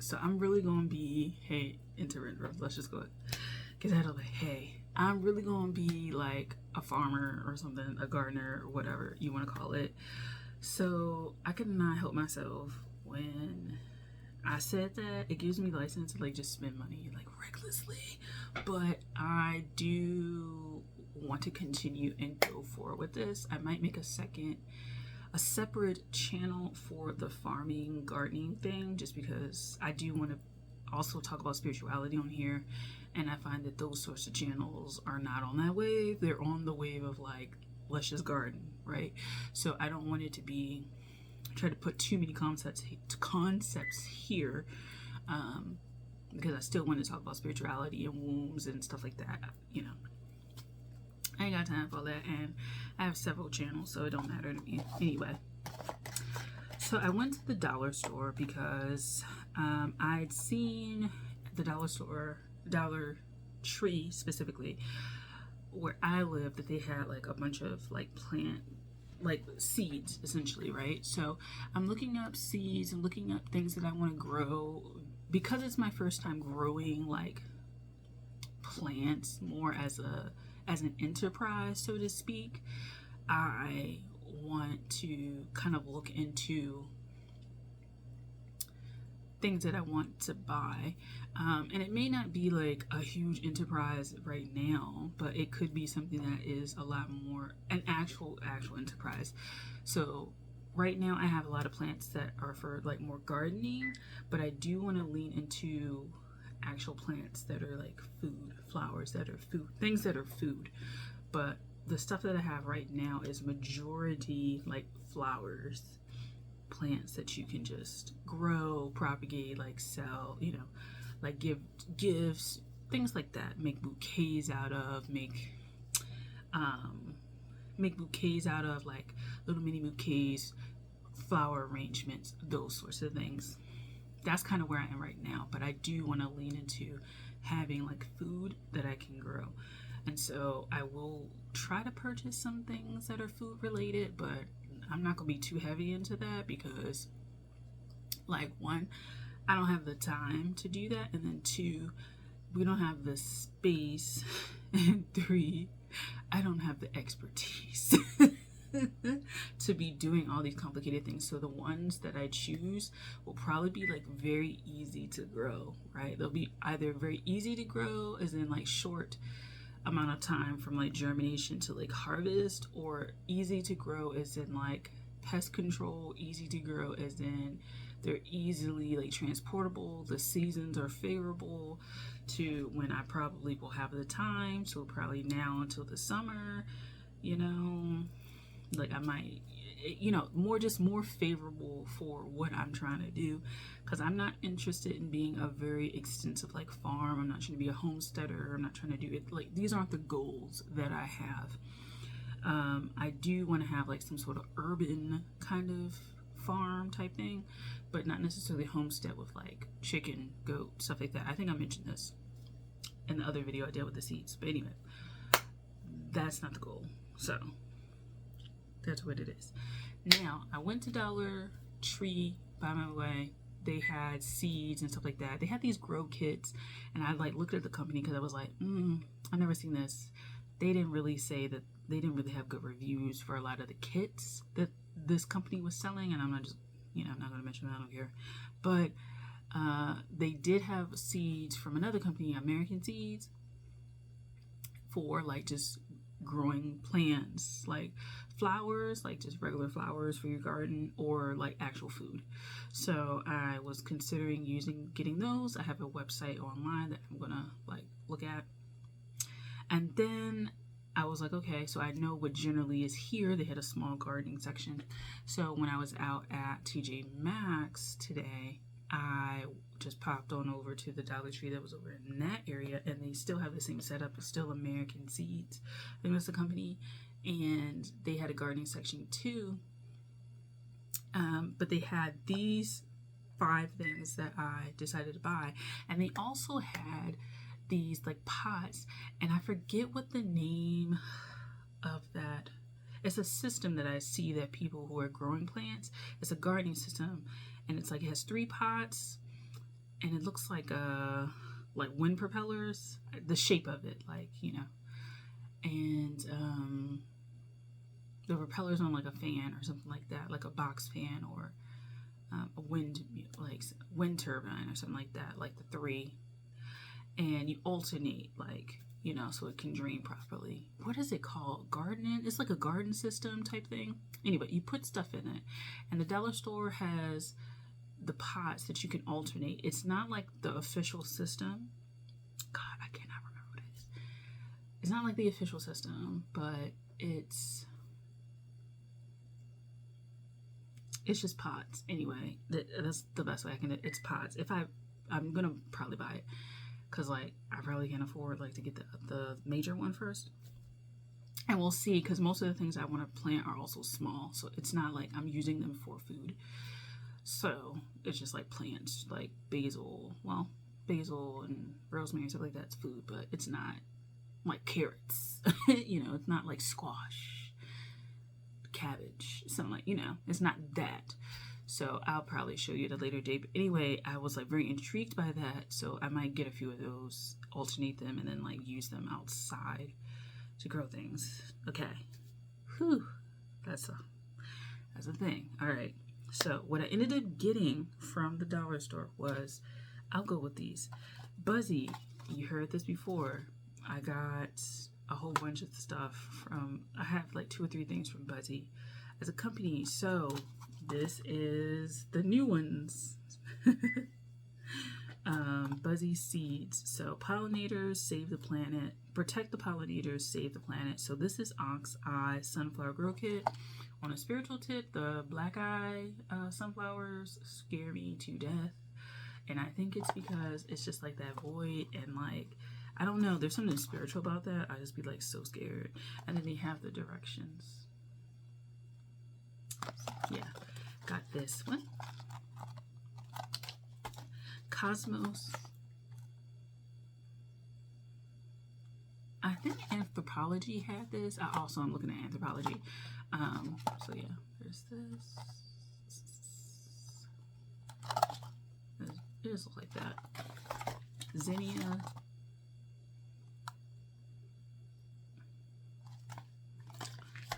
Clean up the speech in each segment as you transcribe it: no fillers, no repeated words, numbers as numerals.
So I'm really going to be, hey, let's just go get out of the hey. I'm really going to be like a farmer or something, a gardener or whatever you want to call it. So I could not help myself when I said that. It gives me license to like just spend money like recklessly, but I do want to continue and go forward with this. I might make a separate channel for the farming gardening thing, just because I do want to also talk about spirituality on here, and I find that those sorts of channels are not on that wave. They're on the wave of like, let's just garden, right? So I don't want it to be try to put too many concepts here, because I still want to talk about spirituality and wombs and stuff like that. I ain't got time for all that, and I have several channels, so it don't matter to me anyway. So I went to the dollar store because I'd seen the Dollar Tree specifically, where I live, that they had like a bunch of like plant, like seeds essentially, right? So I'm looking up seeds and looking up things that I want to grow, because it's my first time growing like plants more as an enterprise, so to speak. I want to kind of look into things that I want to buy, and it may not be like a huge enterprise right now, but it could be something that is a lot more an actual enterprise. So right now I have a lot of plants that are for like more gardening, but I do want to lean into actual plants that are like food, flowers that are food, things that are food. But the stuff that I have right now is majority like flowers, plants that you can just grow, propagate, like sell, like give gifts, things like that. Make bouquets out of, like little mini bouquets, flower arrangements, those sorts of things. That's kind of where I am right now, but I do want to lean into having like food that I can grow. And so I will try to purchase some things that are food related, but I'm not going to be too heavy into that because, like, one, I don't have the time to do that, and then two, we don't have the space, and three, I don't have the expertise to be doing all these complicated things. So the ones that I choose will probably be like very easy to grow, right? They'll be either very easy to grow, as in like short amount of time from like germination to like harvest, or easy to grow as in like pest control, easy to grow as in they're easily like transportable, the seasons are favorable to when I probably will have the time, so probably now until the summer, like I might, more favorable for what I'm trying to do, because I'm not interested in being a very extensive like farm. I'm not trying to be a homesteader. I'm not trying to do it like, these aren't the goals that I have. I do want to have like some sort of urban kind of farm type thing, but not necessarily homestead with like chicken, goat, stuff like that. I think I mentioned this in the other video I did with the seeds, but anyway, that's not the goal. So that's what it is. Now, I went to Dollar Tree by my way. They had seeds and stuff like that. They had these grow kits, and I like looked at the company because I was like, I've never seen this. They didn't really say that, they didn't really have good reviews for a lot of the kits that this company was selling, and I'm not just, I'm not going to mention that, I don't care. But they did have seeds from another company, American Seeds, for like just growing plants, like flowers, like just regular flowers for your garden, or like actual food. So I was considering getting those. I have a website online that I'm gonna like look at, and then I was like, okay, so I know what generally is here. They had a small gardening section. So when I was out at TJ Maxx today, I just popped on over to the Dollar Tree that was over in that area, and they still have the same setup. It's still American Seeds, I think that's the company, and they had a gardening section too. But they had these 5 things that I decided to buy, and they also had these like pots, and I forget what the name of that. It's a system that I see that people who are growing plants, it's a gardening system, and it's like it has 3 pots. and it looks like wind propellers, the shape of it, like, you know, and the propellers on like a fan or something like that, like a box fan or a wind turbine or something like that, like the three, and you alternate, like, you know, so it can drain properly. What is it called? Gardening? It's like a garden system type thing. Anyway, you put stuff in it, and the dollar store has the pots that you can alternate. It's not like the official system. God, I cannot remember what it is. It's not like the official system, but it's just pots. Anyway, that's the best way I can. It's pots. I'm gonna probably buy it because like I probably can't afford like to get the major one first, and we'll see, because most of the things I want to plant are also small, so it's not like I'm using them for food. So it's just like plants like basil and rosemary and stuff like that's food, but it's not like carrots. You know, it's not like squash, cabbage, something like, you know, it's not that. So I'll probably show you at a later date. But anyway, I was like very intrigued by that, so I might get a few of those, alternate them, and then like use them outside to grow things. Okay. Whew. That's a thing. All right. So what I ended up getting from the dollar store was, I'll go with these. Buzzy. You heard this before. I got a whole bunch of stuff I have like 2 or 3 things from Buzzy as a company. So this is the new ones. Buzzy seeds. So pollinators save the planet. Protect the pollinators, save the planet. So this is Ox Eye Sunflower Grow Kit. On a spiritual tip, the black eye sunflowers scare me to death. And I think it's because it's just like that void, and like, I don't know, there's something spiritual about that. I just be like so scared. And then they have the directions. Yeah, got this one. Cosmos. I think Anthropology had this. I also am looking at Anthropology. So yeah, there's this. It just looks like that. Zinnia.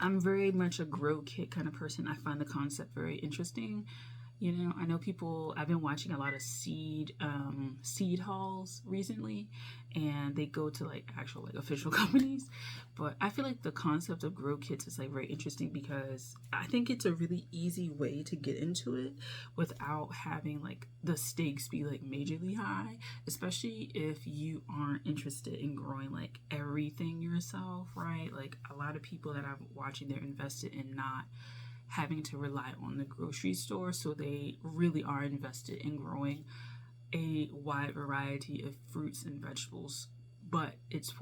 I'm very much a grow kit kind of person. I find the concept very interesting. You know, I know I've been watching a lot of seed hauls recently, and they go to like actual like official companies. But I feel like the concept of grow kits is like very interesting, because I think it's a really easy way to get into it without having like the stakes be like majorly high, especially if you aren't interested in growing like everything yourself, right? Like a lot of people that I'm watching, they're invested in not having to rely on the grocery store, so they really are invested in growing a wide variety of fruits and vegetables, but it's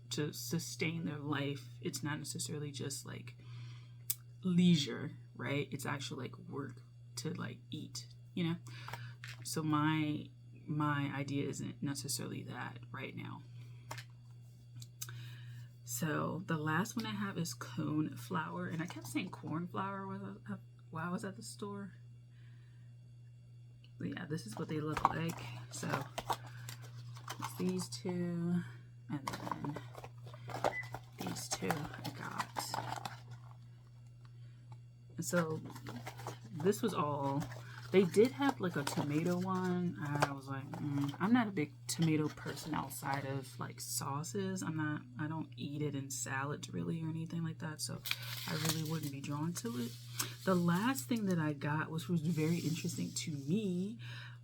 to sustain their life. It's not necessarily just like leisure, right? It's actually like work to like eat, you know. So my idea isn't necessarily that right now. So the last one I have is cone flower, and I kept saying corn flower while I was at the store. But yeah, this is what they look like. So it's these two, and then these two I got. And so this was all. They did have like a tomato one. I was like, I'm not a big tomato person outside of like sauces. I don't eat it in salads really or anything like that. So I really wouldn't be drawn to it. The last thing that I got, which was very interesting to me,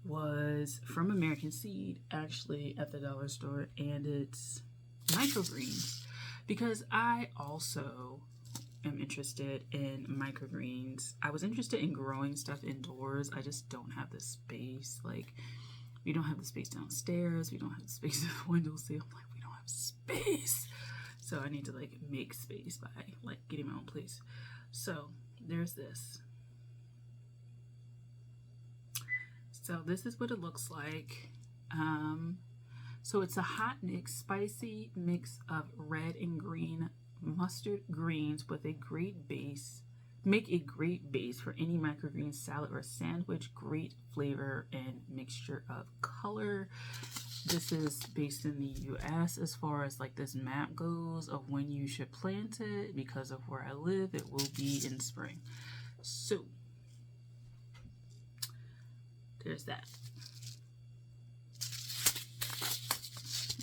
was from American Seed, actually at the dollar store, and it's microgreens, because I also am interested in microgreens. I was interested in growing stuff indoors. I just don't have the space. Like, we don't have the space downstairs. We don't have the space at the windowsill. I'm like, we don't have space. So I need to like make space by like getting my own place. So there's this. So this is what it looks like. So it's a hot mix, spicy mix of red and green mustard greens with a great base make a great base for any microgreen salad or sandwich. Great flavor and mixture of color. This is based in the US as far as like this map goes of when you should plant it. Because of where I live, it will be in spring. So there's that.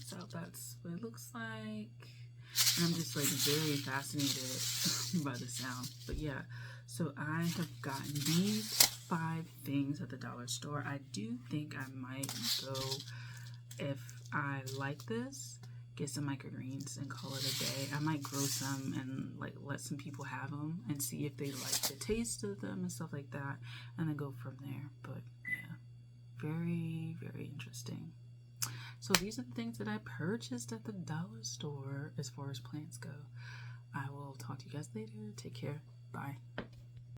So that's what it looks like. And I'm just like very fascinated by the sound. But yeah, so I have gotten these 5 things at the dollar store. I do think I might go, if I like this, get some microgreens and call it a day. I might grow some and like let some people have them and see if they like the taste of them and stuff like that, and then go from there. But yeah, very, very interesting. So these are the things that I purchased at the dollar store as far as plants go. I will talk to you guys later. Take care. Bye.